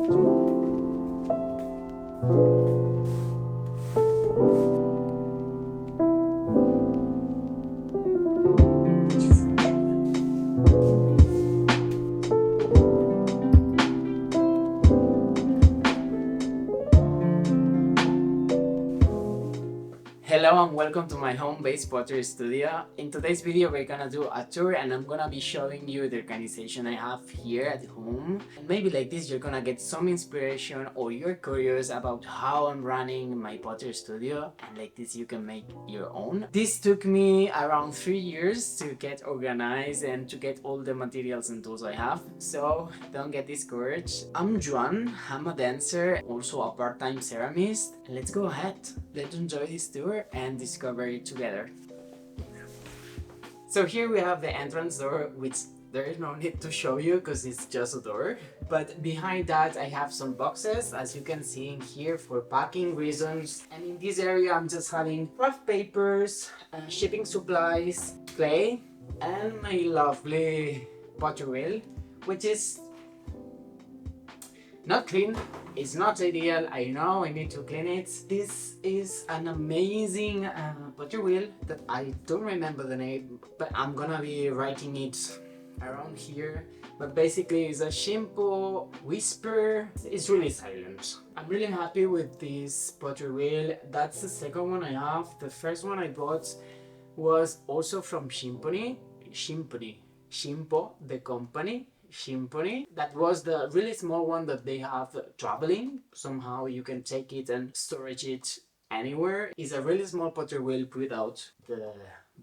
Hello and welcome to my home-based pottery studio. In today's video we're gonna do a tour and I'm gonna be showing you the organization I have here at home. And maybe like this you're gonna get some inspiration or you're curious about how I'm running my pottery studio, and like this you can make your own. This took me around 3 years to get organized and to get all the materials and tools I have, so don't get discouraged. I'm Juan, I'm a dancer, also a part-time ceramist. Let's go ahead, let's enjoy this tour and discover it together. So here we have the entrance door, which there is no need to show you because it's just a door. But behind that I have some boxes, as you can see in here, for packing reasons. And in this area I'm just having craft papers, shipping supplies, clay, and my lovely pottery wheel, which is not clean. It's not ideal, I know, I need to clean it. This is an amazing pottery wheel that I don't remember the name, but I'm gonna be writing it around here. But basically it's a Shimpo Whisper. It's really silent. I'm really happy with this pottery wheel. That's the second one I have. The first one I bought was also from Shimpo, the company. Shimponi. That was the really small one that they have traveling. Somehow you can take it and storage it anywhere. It's a really small pottery wheel without the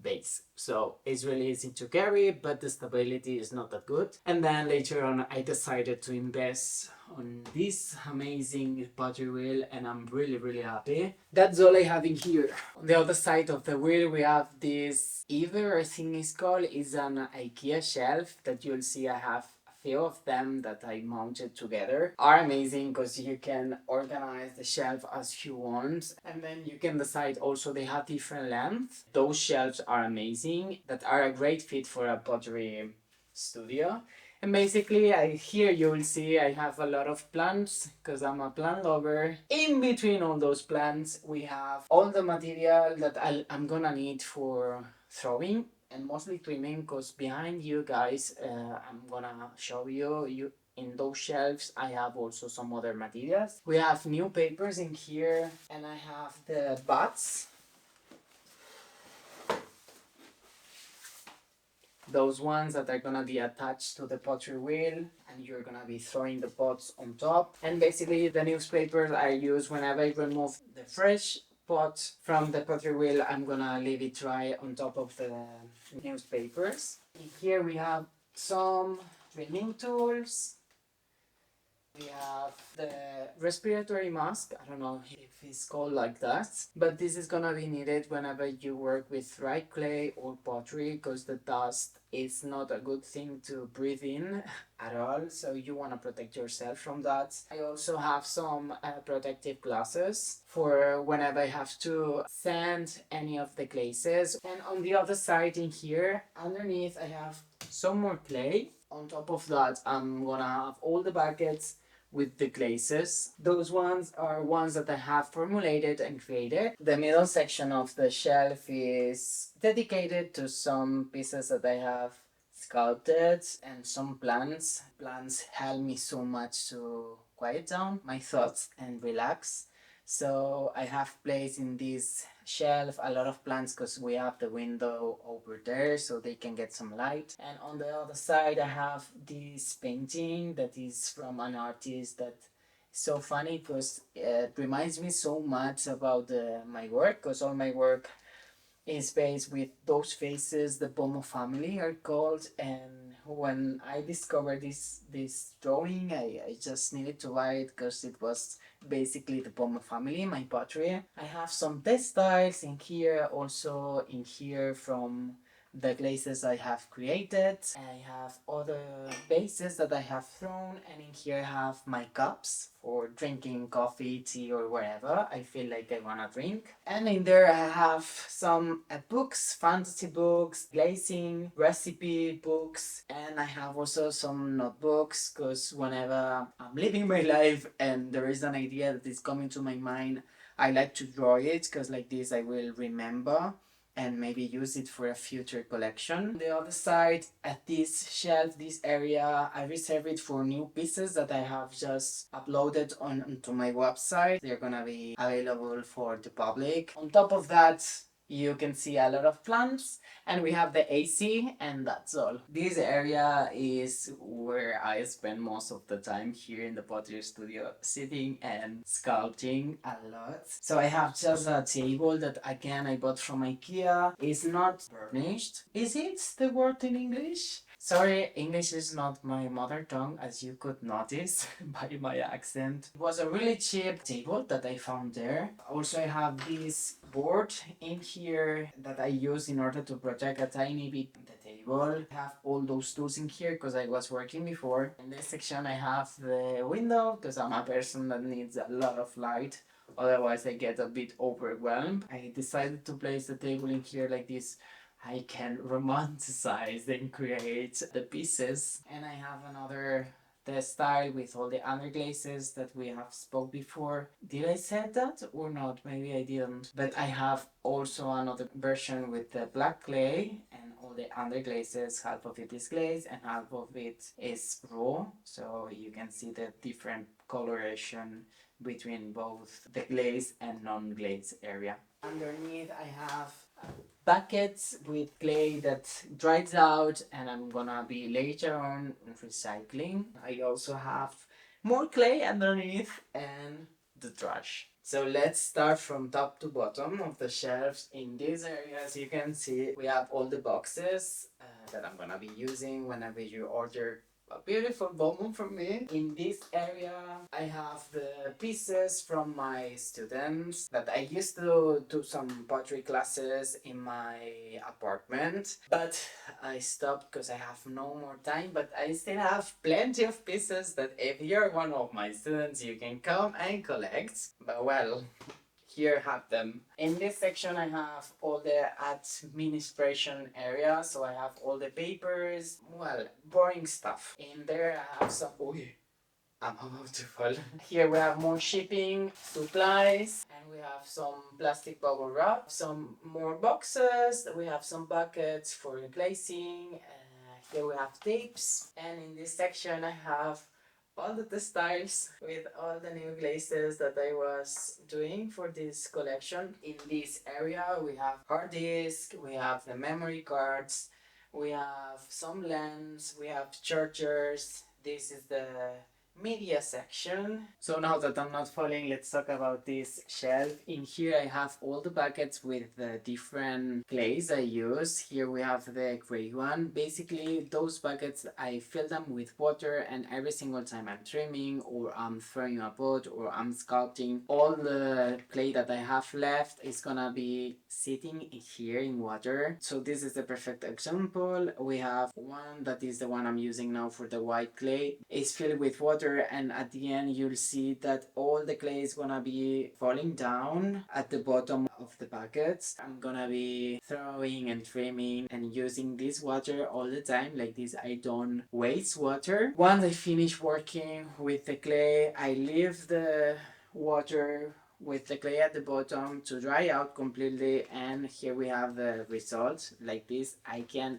base, so it's really easy to carry, but the stability is not that good. And then later on I decided to invest on this amazing pottery wheel and I'm really happy. That's all I have in here. On the other side of the wheel we have this Ever, I think it's called. Is an IKEA shelf that you'll see I have few of them that I mounted together. Are amazing because you can organize the shelf as you want, and then you can decide also they have different lengths. Those shelves are amazing, that are a great fit for a pottery studio. And basically here you will see I have a lot of plants because I'm a plant lover. In between all those plants we have all the material that I'm gonna need for throwing and mostly trimming, because behind you guys I'm gonna show you in those shelves I have also some other materials. We have new papers in here, and I have the butts, those ones that are gonna be attached to the pottery wheel, and you're gonna be throwing the pots on top. And basically the newspapers I use whenever I remove the fresh pot from the pottery wheel, I'm gonna leave it dry on top of the newspapers. In here we have some trimming tools. We have the respiratory mask. I don't know if it's called like that, but this is gonna be needed whenever you work with dry clay or pottery, because the dust is not a good thing to breathe in at all, so you want to protect yourself from that. I also have some protective glasses for whenever I have to sand any of the glazes. And on the other side in here, underneath, I have some more clay. On top of that, I'm gonna have all the buckets with the glazes. Those ones are ones that I have formulated and created. The middle section of the shelf is dedicated to some pieces that I have sculpted and some plants. Plants help me so much to quiet down my thoughts and relax. So I have placed in this shelf a lot of plants because we have the window over there so they can get some light. And on the other side I have this painting that is from an artist that is so funny because it reminds me so much about my work, because all my work is based with those faces. The Pomo family are called, and when I discovered this drawing, I just needed to buy it because it was basically the Pomo family, my pottery. I have some textiles in here, also in here from the glazes I have created. I have other bases that I have thrown, and in here I have my cups for drinking coffee, tea, or whatever I feel like I wanna drink. And in there I have some books, fantasy books, glazing, recipe books, and I have also some notebooks, because whenever I'm living my life and there is an idea that is coming to my mind, I like to draw it, because like this I will remember and maybe use it for a future collection. On the other side, at this shelf, this area, I reserve it for new pieces that I have just uploaded onto my website. They're gonna be available for the public. On top of that, you can see a lot of plants, and we have the AC, and that's all. This area is where I spend most of the time here in the Pottery Studio, sitting and sculpting a lot. So I have just a table that again I bought from IKEA. It's not burnished. Is it the word in English? Sorry, English is not my mother tongue, as you could notice by my accent. It was a really cheap table that I found there. Also, I have this board in here that I use in order to protect a tiny bit the table. I have all those tools in here because I was working before. In this section, I have the window because I'm a person that needs a lot of light. Otherwise, I get a bit overwhelmed. I decided to place the table in here like this. I can romanticize and create the pieces. And I have another style with all the underglazes that we have spoke before. Did I say that or not? Maybe I didn't. But I have also another version with the black clay and all the underglazes. Half of it is glaze and half of it is raw. So you can see the different coloration between both the glaze and non-glaze area. Underneath I have buckets with clay that dries out, and I'm gonna be later on recycling. I also have more clay underneath and the trash. So let's start from top to bottom of the shelves. In this area, as you can see, we have all the boxes that I'm gonna be using whenever you order a beautiful bonbon from me. In this area, I have the pieces from my students that I used to do some pottery classes in my apartment, but I stopped because I have no more time. But I still have plenty of pieces that if you're one of my students, you can come and collect. But well, here have them. In this section I have all the administration area, so I have all the papers, well, boring stuff. In there I have some, I'm about to fall. Here we have more shipping, supplies, and we have some plastic bubble wrap, some more boxes, we have some buckets for glazing, here we have tapes, and in this section I have all the textiles with all the new glazes that I was doing for this collection. In this area we have hard disk, we have the memory cards, we have some lamps, we have chargers. This is the media section. So now that I'm not falling, let's talk about this shelf. In here I have all the buckets with the different clays I use. Here we have the gray one. Basically those buckets I fill them with water, and every single time I'm trimming or I'm throwing a pot or I'm sculpting, all the clay that I have left is gonna be sitting here in water. So this is the perfect example. We have one that is the one I'm using now for the white clay. It's filled with water, and at the end you'll see that all the clay is gonna be falling down at the bottom of the buckets. I'm gonna be throwing and trimming and using this water all the time. Like this, I don't waste water. Once I finish working with the clay, I leave the water with the clay at the bottom to dry out completely, and here we have the result. Like this, I can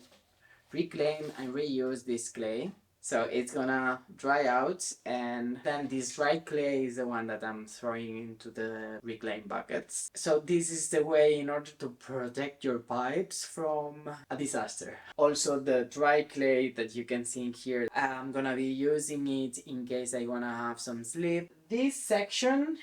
reclaim and reuse this clay. So it's gonna dry out, and then this dry clay is the one that I'm throwing into the reclaim buckets. So this is the way in order to protect your pipes from a disaster. Also the dry clay that you can see in here, I'm gonna be using it in case I wanna have some sleep. This section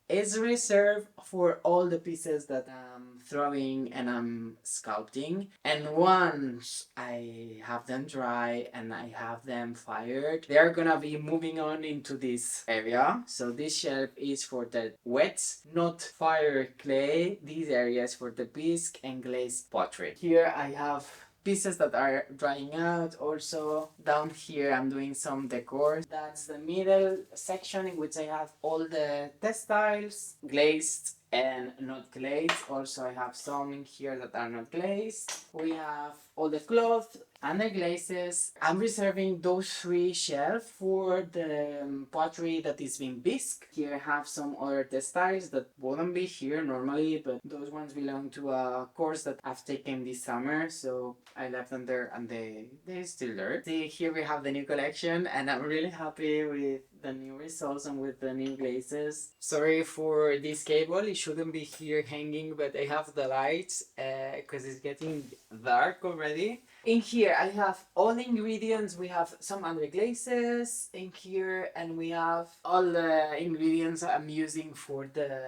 is reserved for all the pieces that I'm throwing and I'm sculpting. And once I have them dry and I have them fired, they're gonna be moving on into this area. So this shelf is for the wet, not fire clay. These areas for the bisque and glazed pottery. Here I have pieces that are drying out. Also down here I'm doing some decor. That's the middle section in which I have all the textiles, glazed and not glazed. Also I have some in here that are not glazed. We have all the cloth and the glazes. I'm reserving those 3 shelves for the pottery that is being bisque. Here I have some other textiles that wouldn't be here normally, but those ones belong to a course that I've taken this summer, so I left them there and they're still there. See, here we have the new collection and I'm really happy with the new results and with the new glazes. Sorry for this cable, it shouldn't be here hanging, but I have the lights because it's getting dark already. In here I have all the ingredients. We have some other glazes in here and we have all the ingredients I'm using for the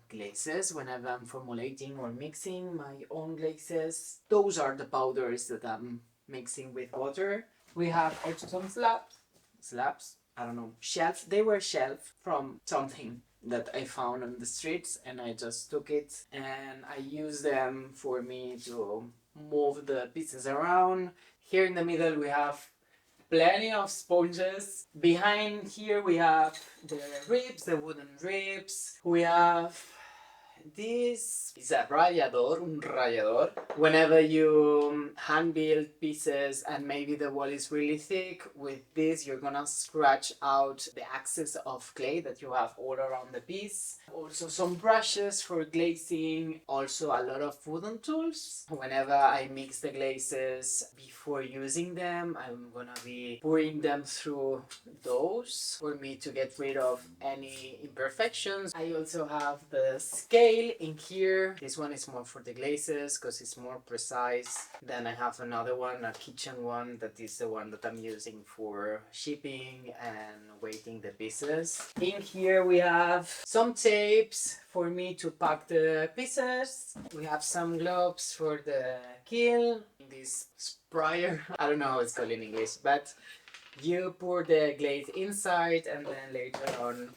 glazes whenever I'm formulating or mixing my own glazes. Those are the powders that I'm mixing with water. We have also some slabs, I don't know, shelves. They were shelves from something that I found on the streets and I just took it and I used them for me to move the pieces around. Here in the middle we have plenty of sponges. Behind here we have the ribs, the wooden ribs. We have this is a un rallador. Whenever you hand build pieces and maybe the wall is really thick, with this you're gonna scratch out the excess of clay that you have all around the piece. Also some brushes for glazing, also a lot of wooden tools. Whenever I mix the glazes before using them, I'm gonna be pouring them through those for me to get rid of any imperfections. I also have the scale in here. This one is more for the glazes because it's more precise. Then I have another one, a kitchen one, that is the one that I'm using for shipping and weighting the pieces. In here we have some tapes for me to pack the pieces. We have some gloves for the kiln. This sprayer, I don't know how it's called in English, but you pour the glaze inside and then later on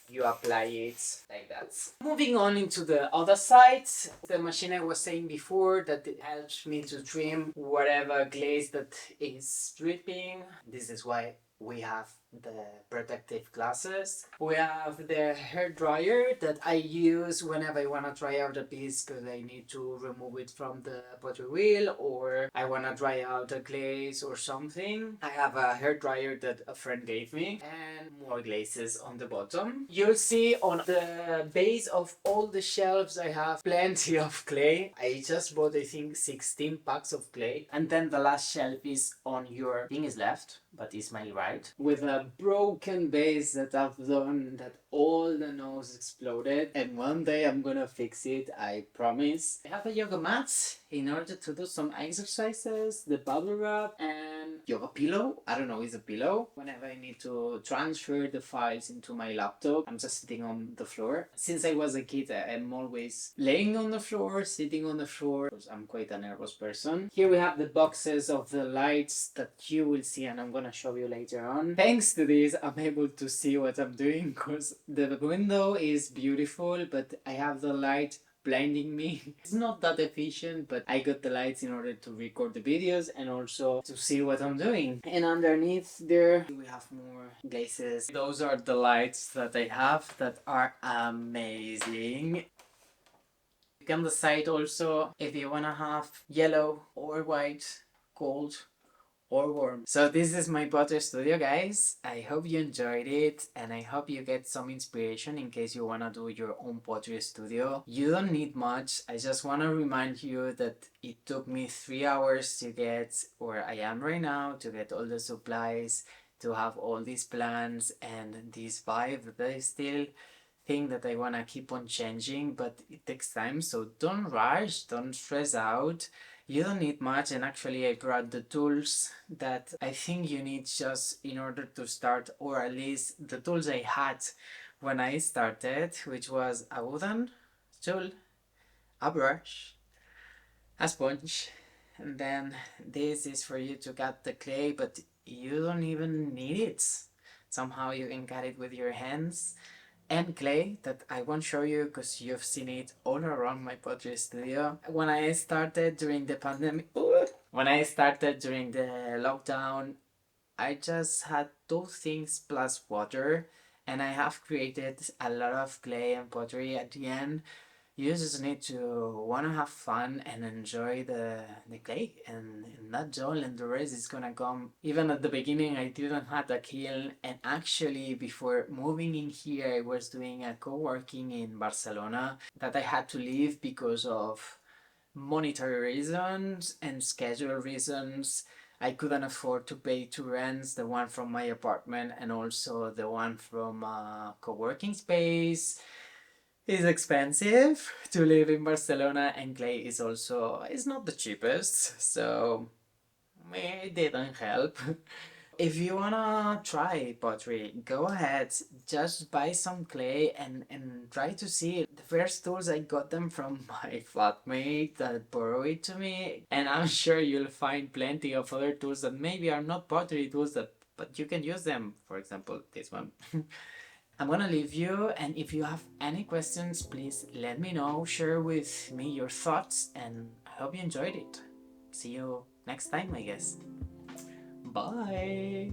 you apply it like that. Moving on into the other side, the machine I was saying before that it helps me to trim whatever glaze that is dripping. This is why we have the protective glasses. We have the hair dryer that I use whenever I want to dry out a piece because I need to remove it from the pottery wheel or I want to dry out a glaze or something. I have a hair dryer that a friend gave me and more glazes on the bottom. You'll see on the base of all the shelves I have plenty of clay. I just bought I think 16 packs of clay and then the last shelf is on your thing is left but it's my right with a broken base that I've done that all the nose exploded and one day I'm gonna fix it, I promise. I have a yoga mat in order to do some exercises, the bubble wrap and yoga pillow. I don't know, it's a pillow. Whenever I need to transfer the files into my laptop, I'm just sitting on the floor. Since I was a kid, I'm always laying on the floor, sitting on the floor, because I'm quite a nervous person. Here we have the boxes of the lights that you will see and I'm gonna show you later on. Thanks to this, I'm able to see what I'm doing because the window is beautiful, but I have the light blinding me. It's not that efficient, but I got the lights in order to record the videos and also to see what I'm doing. And underneath there, we have more glazes. Those are the lights that I have that are amazing. You can decide also if you wanna have yellow or white, cold or warm. So this is my Pottery Studio, guys. I hope you enjoyed it and I hope you get some inspiration in case you wanna do your own Pottery Studio. You don't need much. I just wanna remind you that it took me 3 hours to get where I am right now, to get all the supplies, to have all these plans and this vibe that I still think that I wanna keep on changing, but it takes time, so don't rush, don't stress out. You don't need much, and actually I brought the tools that I think you need just in order to start, or at least the tools I had when I started, which was a wooden tool, a brush, a sponge, and then this is for you to cut the clay, but you don't even need it. Somehow you can cut it with your hands. And clay that I won't show you because you've seen it all around my pottery studio. When I started during the pandemic, When I started during the lockdown, I just had two things plus water, and I have created a lot of clay and pottery at the end. You just need to want to have fun and enjoy the clay and that's all, and the rest is gonna come. Even at the beginning I didn't have a kiln, and actually before moving in here I was doing a co-working in Barcelona that I had to leave because of monetary reasons and schedule reasons. I couldn't afford to pay two rents, the one from my apartment and also the one from a co-working space. It's expensive to live in Barcelona, and clay is also is not the cheapest, so it didn't help. If you wanna try pottery, go ahead, just buy some clay and try to see. The first tools I got them from my flatmate that borrowed it to me, and I'm sure you'll find plenty of other tools that maybe are not pottery tools that but you can use them. For example, this one. I'm gonna leave you, and if you have any questions, please let me know. Share with me your thoughts, and I hope you enjoyed it. See you next time, I guess. Bye!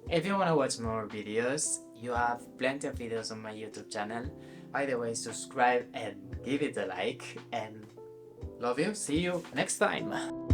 If you wanna watch more videos, you have plenty of videos on my YouTube channel. By the way, subscribe and give it a like, and love you. See you next time!